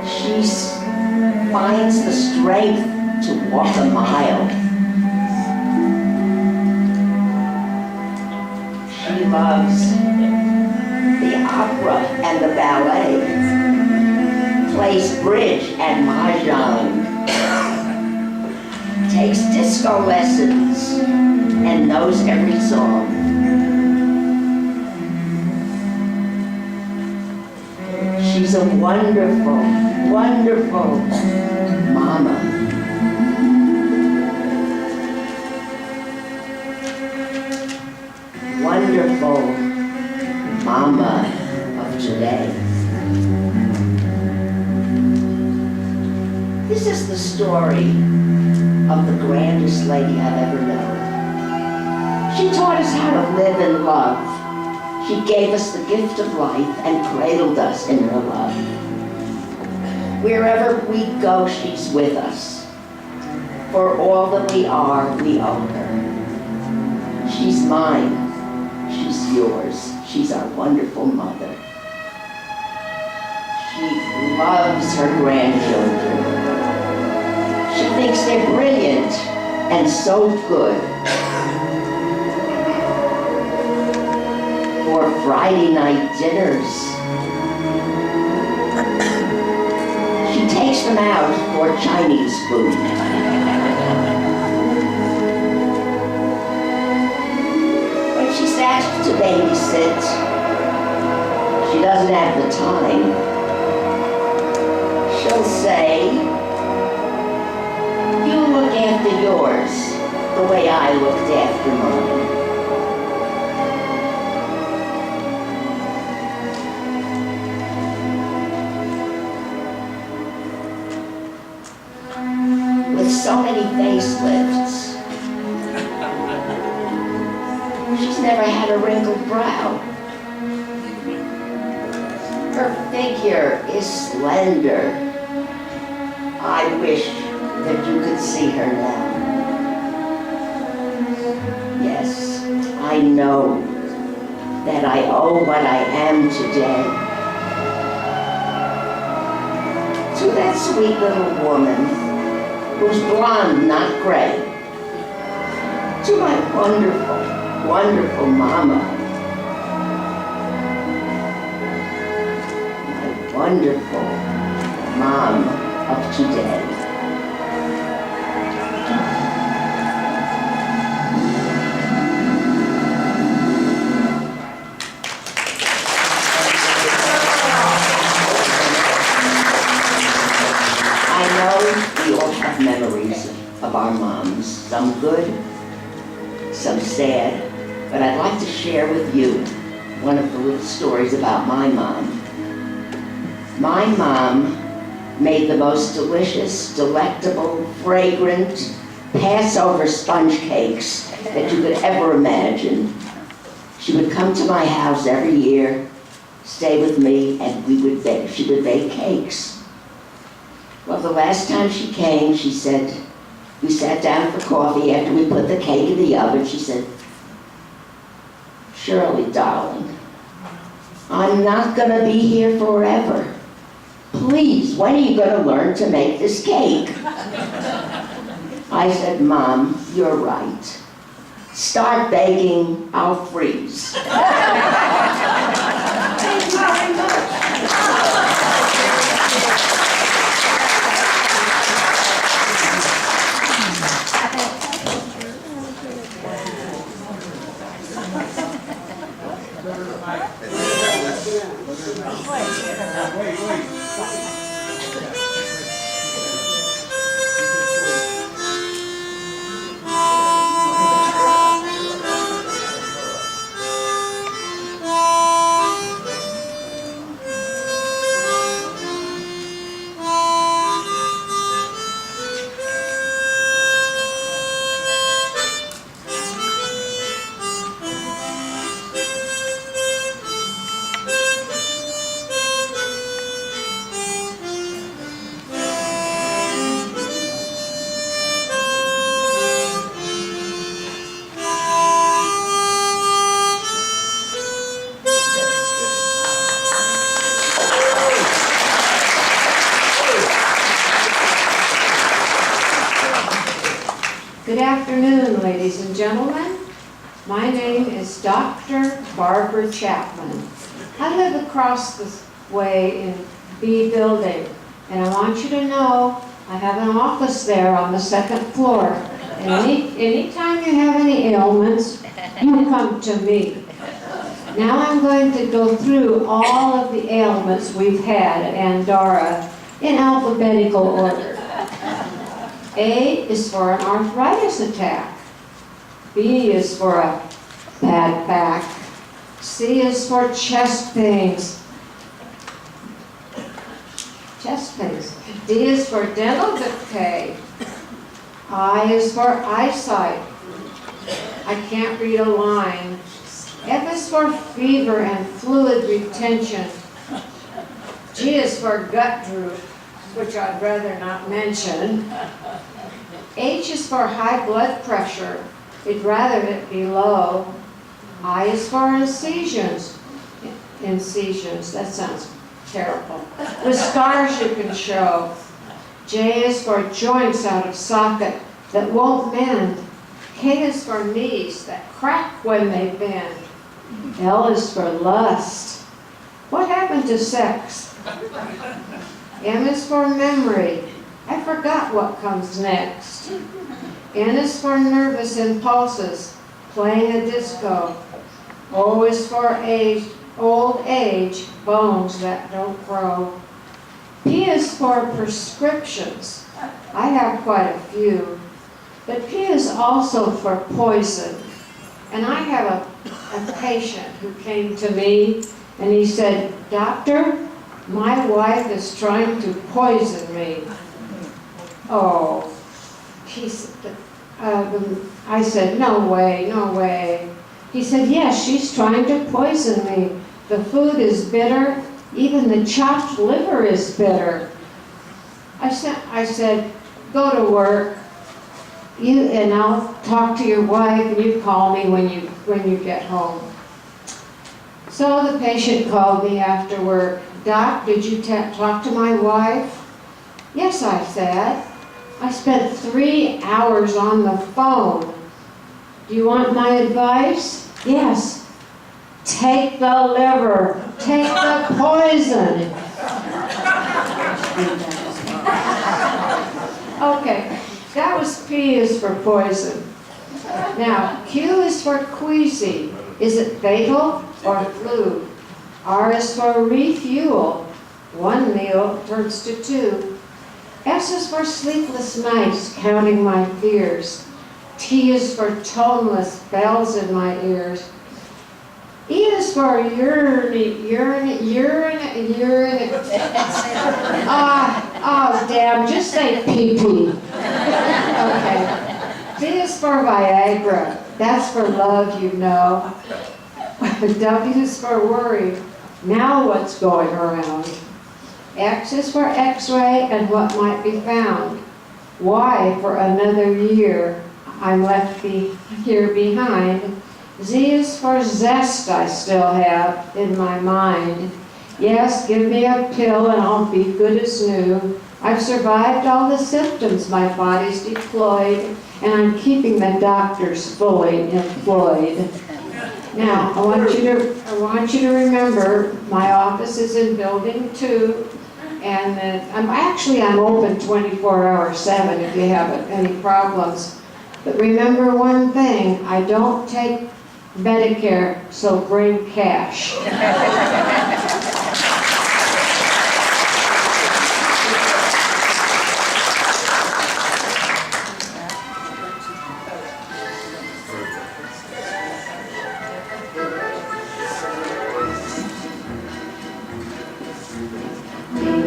She finds the strength to walk a mile. She loves the opera and the ballet, plays bridge and mahjong, takes disco lessons, and knows every song. She's a wonderful, wonderful mama. Wonderful mama of today. This is the story of the grandest lady I've ever known. She taught us how to live and love. She gave us the gift of life and cradled us in her love. Wherever we go, she's with us. For all that we are, we owe her. She's mine. She's yours. She's our wonderful mother. She loves her grandchildren. She thinks they're brilliant and so good. For Friday night dinners, she takes them out for Chinese food. When she's asked to babysit, she doesn't have the time. She'll say, "You look after yours the way I looked after mine." With so many facelifts, she's never had a wrinkled brow. Her figure is slender. I wish that you could see her now. Yes, I know that I owe what I am today to that sweet little woman who's blonde, not gray, to my wonderful, wonderful mama, my wonderful mom of today. We all have memories of our moms, some good, some sad, but I'd like to share with you one of the little stories about my mom. My mom made the most delicious, delectable, fragrant Passover sponge cakes that you could ever imagine. She would come to my house every year, stay with me, and she would bake cakes. Well, the last time she came, she said, we sat down for coffee after we put the cake in the oven. She said, "Shirley, darling, I'm not going to be here forever. Please, when are you going to learn to make this cake?" I said, "Mom, you're right. Start baking, I'll freeze." Thank you very much. Good afternoon, ladies and gentlemen. My name is Dr. Barbara Chapman. I live across the way in B building, and I want you to know I have an office there on the second floor. And anytime you have any ailments, you come to me. Now I'm going to go through all of the ailments we've had at Andara in alphabetical order. A is for an arthritis attack. B is for a bad back. C is for chest pains. D is for dental decay. I is for eyesight. I can't read a line. F is for fever and fluid retention. G is for gut droop, which I'd rather not mention. H is for high blood pressure. We'd rather it be low. I is for incisions. Incisions, that sounds terrible. With scars you can show. J is for joints out of socket that won't mend. K is for knees that crack when they bend. L is for lust. What happened to sex? M is for memory. I forgot what comes next. N is for nervous impulses, playing a disco. O is for age, old age, bones that don't grow. P is for prescriptions. I have quite a few. But P is also for poison. And I have a patient who came to me and he said, "Doctor, my wife is trying to poison me." Oh, I said, "No way, no way." He said, "Yes, she's trying to poison me. The food is bitter. Even the chopped liver is bitter." I said, "Go to work. And I'll talk to your wife, and you call me when you get home." So the patient called me after work. "Doc, did you talk to my wife?" "Yes," I said. "I spent 3 hours on the phone. Do you want my advice?" "Yes." "Take the liver. Take the poison." Okay, that was P is for poison. Now, Q is for queasy. Is it fatal or flu? R is for refuel. 1 meal turns to 2. S is for sleepless nights, counting my fears. T is for toneless bells in my ears. E is for urine. Oh, damn, just say pee-pee. Okay. V is for Viagra. That's for love, you know. W is for worry. Now what's going around? X is for X-ray and what might be found. Y for another year. I'm left here behind. Z is for zest I still have in my mind. Yes, give me a pill and I'll be good as new. I've survived all the symptoms my body's deployed, and I'm keeping the doctors fully employed. Now, I want you to remember my office is in building 2, and I'm open 24/7 if you have any problems. But remember one thing, I don't take Medicare, so bring cash.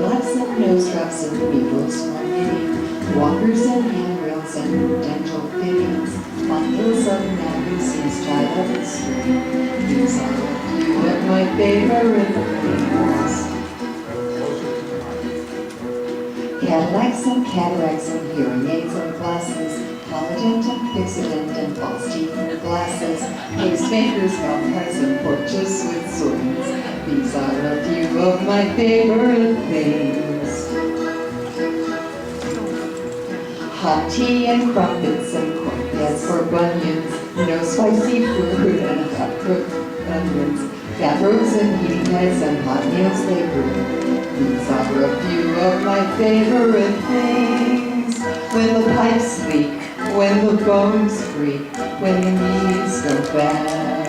Lots of nose drops and needles for me, walkers and handrails and dental fittings, bundles of magazines tied up in string. These are a few of my favorite things. Cadillacs and cataracts and hearing aids and glasses, Polident and Fixident and false teeth and glasses, pacemakers, golf carts and porches with swings. These are a few of my favorite things. Hot tea and crumpets and corn That's for bunions, no spicy food and hot cooked onions. Fat rows and heating heads and hot meals they brew. These are a few of my favorite things. When the pipes leak, when the bones creak, when the knees go back,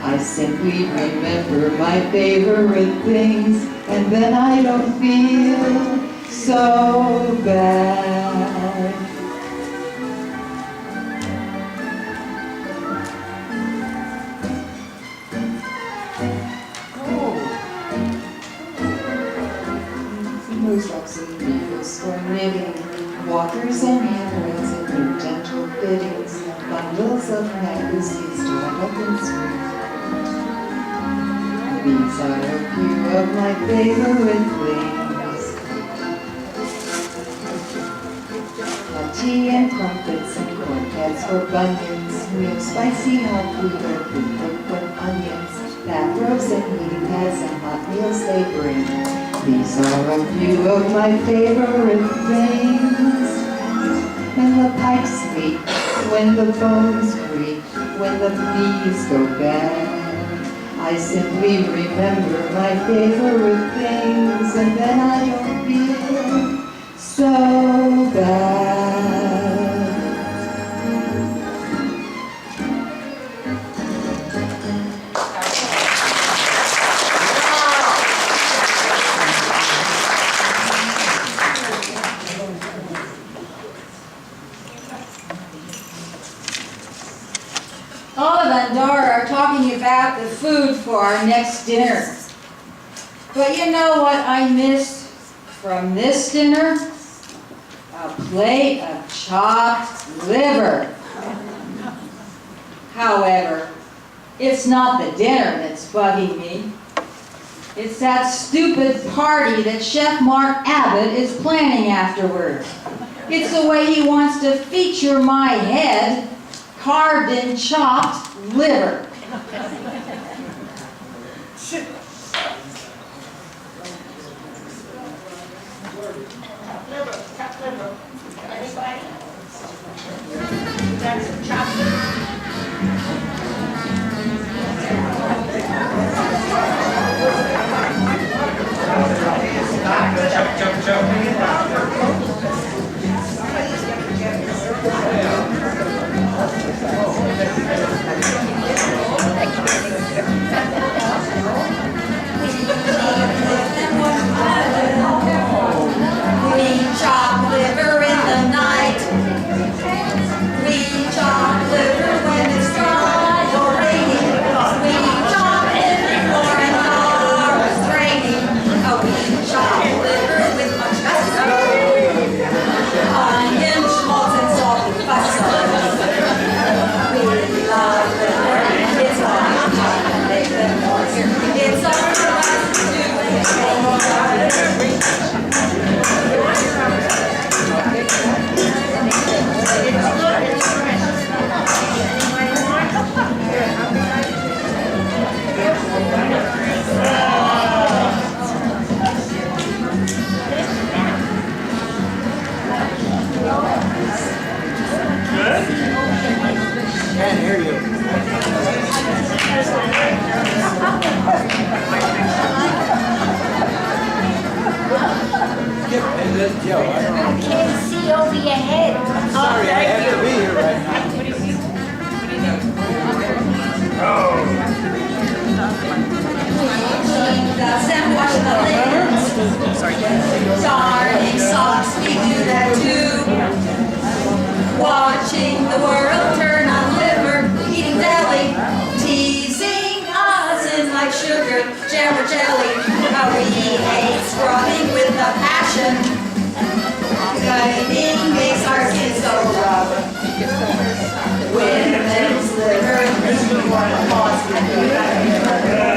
I simply remember my favorite things, and then I don't feel so bad. Socks and needles for knitting, walkers and handrails and new gentle fittings, bundles of magazines tied up in string. These are a few of my favorite things. Hot tea and crumpets and corn cats for bunions, real spicy hot food or food cooked with onions, bathrobes and heating pads and hot meals they bring. These are a few of my favorite things. When the pipes leak, when the bones creak, when the knees go bad, I simply remember my favorite things, and then I don't feel so bad. All of Andara are talking about the food for our next dinner. But you know what I missed from this dinner? A plate of chopped liver. However, it's not the dinner that's bugging me. It's that stupid party that Chef Mark Abbott is planning afterwards. It's the way he wants to feature my head carved in chopped liver. Can't hear you. I can't see over your head. Sorry, I have to be here right now. Doesn't wash the lips. Darning socks, we do that too. Watching the world turn on liver, eating deli, teasing us in like sugar, jam or jelly. How we hate scrubbing with a passion. Cutting makes our skin so rough. Women's liver,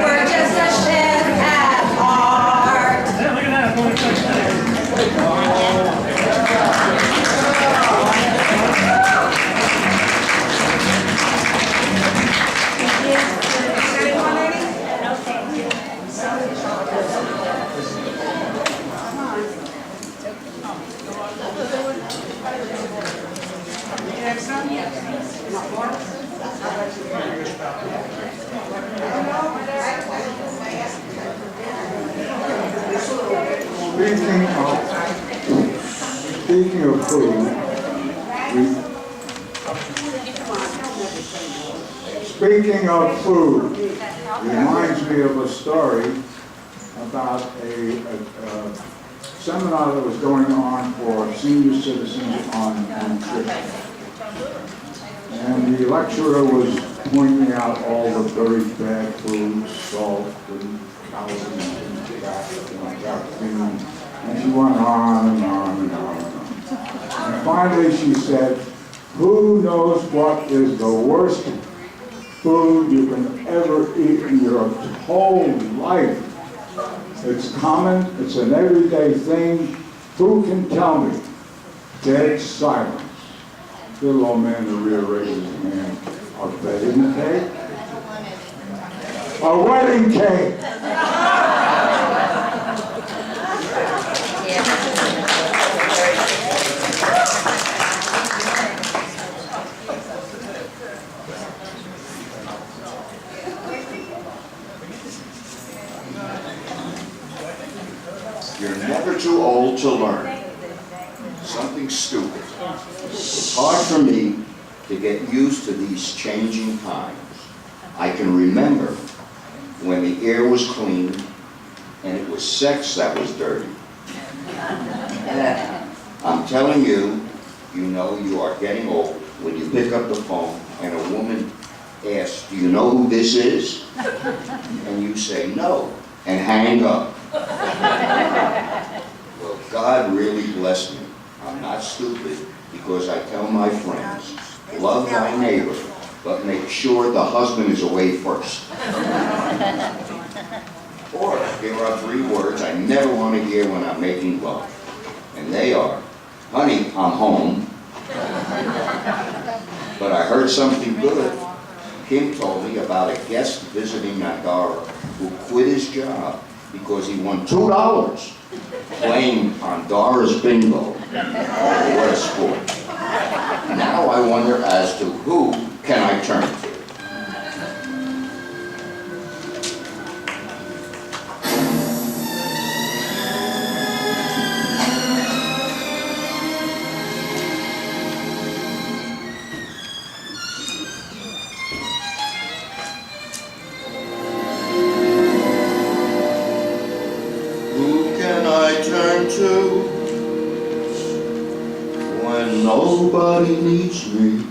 we're just a chef at heart. Look at that. Speaking of food, reminds me of a story about a seminar that was going on for senior citizens on nutrition. And the lecturer was pointing out all the very bad foods, salt and calories and fat and caffeine. And she went on and on and on and on. And finally she said, who knows what is the worst food you can ever eat in your whole life? It's common, it's an everyday thing. Who can tell me? Dead silence. Little old man in the rear raises his hand. A wedding cake? A wedding cake! You're never too old to learn something stupid. It's hard for me to get used to these changing times. I can remember when the air was clean and it was sex that was dirty. I'm telling you, you know you are getting old when you pick up the phone and a woman asks, do you know who this is? And you say no and hang up. Well, God really blessed me. I'm not stupid because I tell my friends, love thy neighbor, but make sure the husband is away first. Or there are 3 words I never want to hear when I'm making love. And they are, honey, I'm home. But I heard something good. Kim told me about a guest visiting Andara who quit his job because he won $2 playing Andara's bingo. Oh, what a sport. Now I wonder as to who can I turn to? When nobody needs me.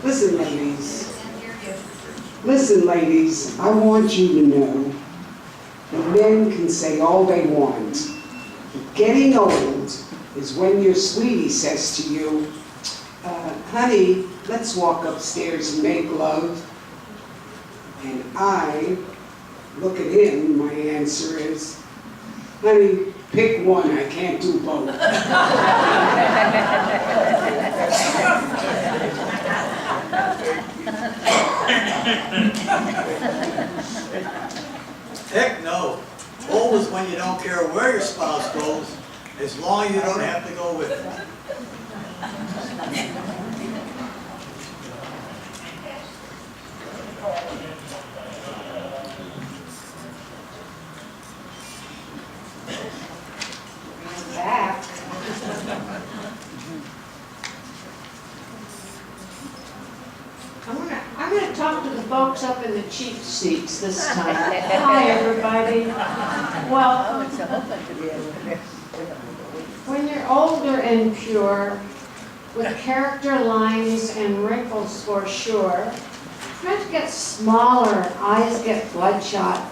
Listen, ladies. Listen, ladies, I want you to know that men can say all they want. But getting old is when your sweetie says to you, honey, let's walk upstairs and make love. And I look at him, my answer is, honey, pick one, I can't do both. Heck no. Old is when you don't care where your spouse goes, as long as you don't have to go with them. I'm back. I'm gonna talk to the folks up in the cheap seats this time. Hi, everybody. Well, when you're older and pure, with character lines and wrinkles for sure, friends get smaller, eyes get bloodshot,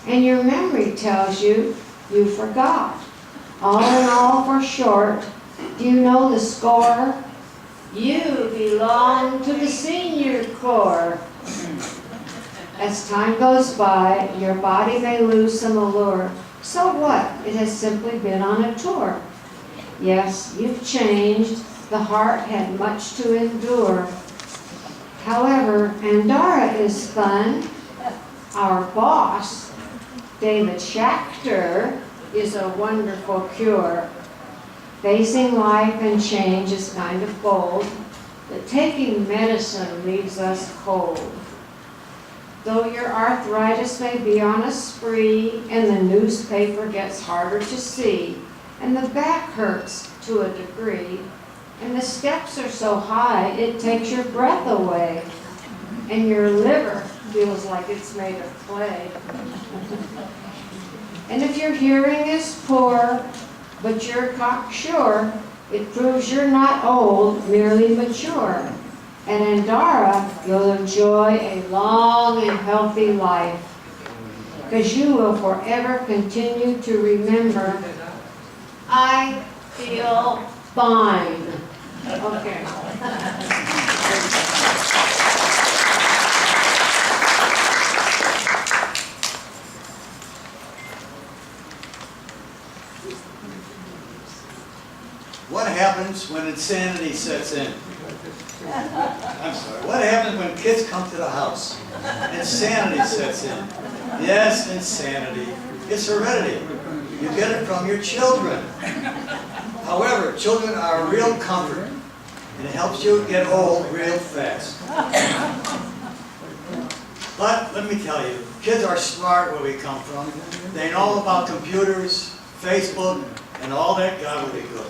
and your memory tells you you forgot. All in all, for short, do you know the score? You belong to the senior corps. As time goes by, your body may lose some allure. So what? It has simply been on a tour. Yes, you've changed. The heart had much to endure. However, Andara is fun. Our boss, David Schachter, is a wonderful cure. Facing life and change is kind of bold, but taking medicine leaves us cold. Though your arthritis may be on a spree, and the newspaper gets harder to see, and the back hurts to a degree, and the steps are so high it takes your breath away, and your liver feels like it's made of clay. And if your hearing is poor, but you're cocksure, it proves you're not old, merely mature. And Andara, you'll enjoy a long and healthy life, because you will forever continue to remember, I feel fine. Okay. What happens when insanity sets in? I'm sorry. What happens when kids come to the house? Insanity sets in. Yes, insanity. It's heredity. You get it from your children. However, children are a real comfort, and it helps you get old real fast. But let me tell you, kids are smart where we come from. They know about computers, Facebook, and all that gobbledygook.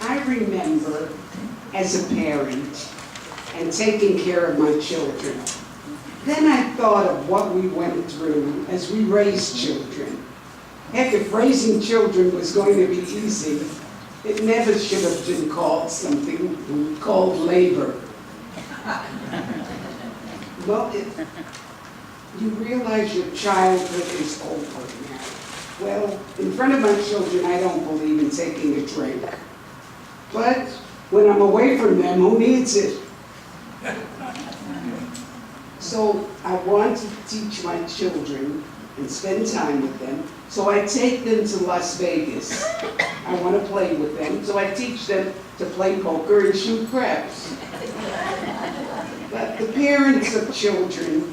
I remember as a parent and taking care of my children. Then I thought of what we went through as we raised children. Heck, if raising children was going to be easy, it never should have been called something called labor. Well, you realize your childhood is over now. Well, in front of my children, I don't believe in taking a drink. But when I'm away from them, who needs it? So I want to teach my children and spend time with them. So I take them to Las Vegas. I want to play with them. So I teach them to play poker and shoot craps. But the parents of children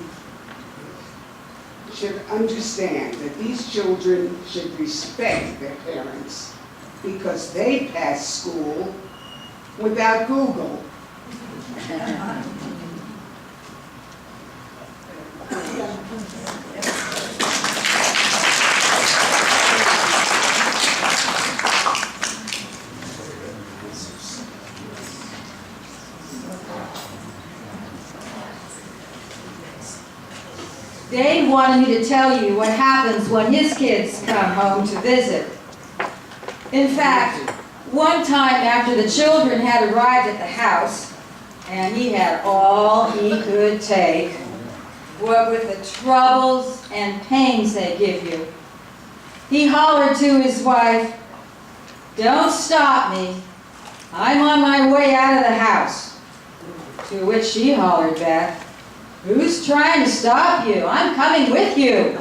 should understand that these children should respect their parents, because they passed school without Google. Dave wanted me to tell you what happens when his kids come home to visit. In fact, One time after the children had arrived at the house, and he had all he could take, what with the troubles and pains they give you, he hollered to his wife, "Don't stop me. I'm on my way out of the house." To which she hollered back, "Who's trying to stop you? I'm coming with you."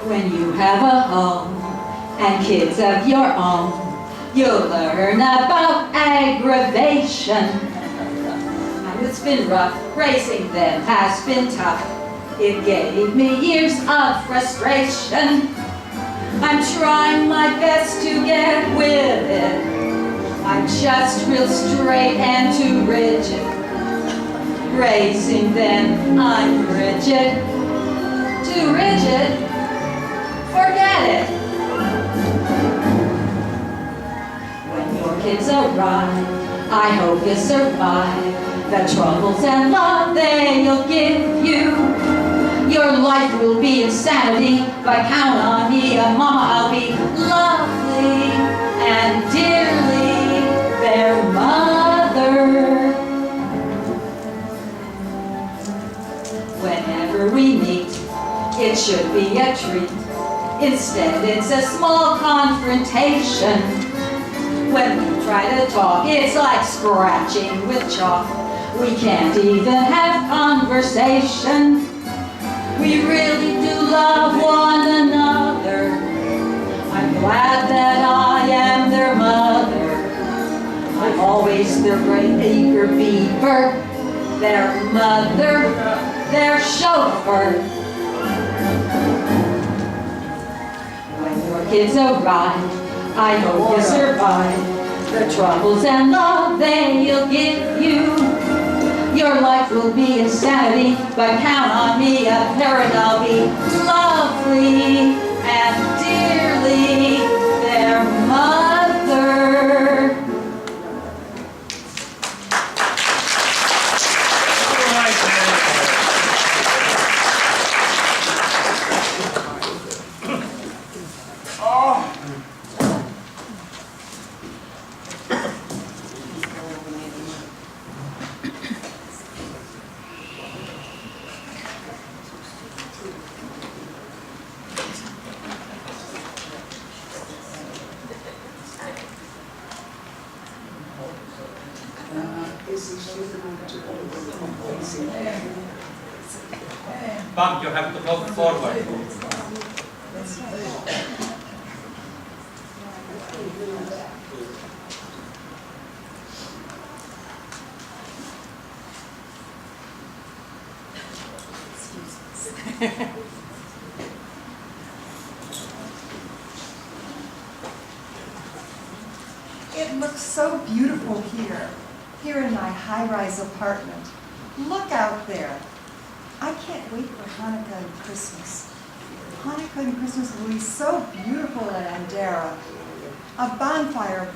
When you have a home and kids of your own, you'll learn about aggravation. And it's been rough, raising them has been tough. It gave me years of frustration. I'm trying my best to get with it. I'm just real straight and too rigid. Raising them, I'm rigid. Too rigid? Forget it. When your kids arrive, I hope you survive the troubles and love they'll give you. Your life will be insanity, but count on me, Mama, I'll be lovely and dearly their mother. Whenever we meet, it should be a treat. Instead, it's a small confrontation. When we try to talk, it's like scratching with chalk. We can't even have conversation. We really do love one another. I'm glad that I am their mother. I'm always their great eager beaver, their mother, their chauffeur. Kids arrive, I hope you survive the troubles and love they'll give you. Your life will be insanity, but count on me, a parent I'll be lovely and dearly their mother. Bump, you have to go forward. It looks so beautiful here in my high-rise apartment. Look out there. I can't wait for Hanukkah and Christmas. Hanukkah and Christmas will be so beautiful at Andara. A bonfire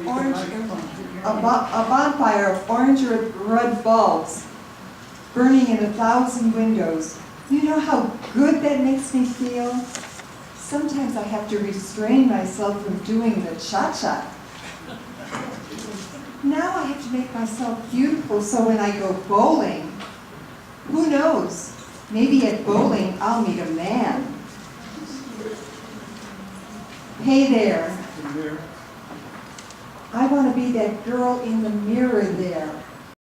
of orange red bulbs burning in 1,000 windows. You know how good that makes me feel? Sometimes I have to restrain myself from doing the cha-cha. Now I have to make myself beautiful so when I go bowling, who knows? Maybe at bowling I'll meet a man. Hey there. I want to be that girl in the mirror there.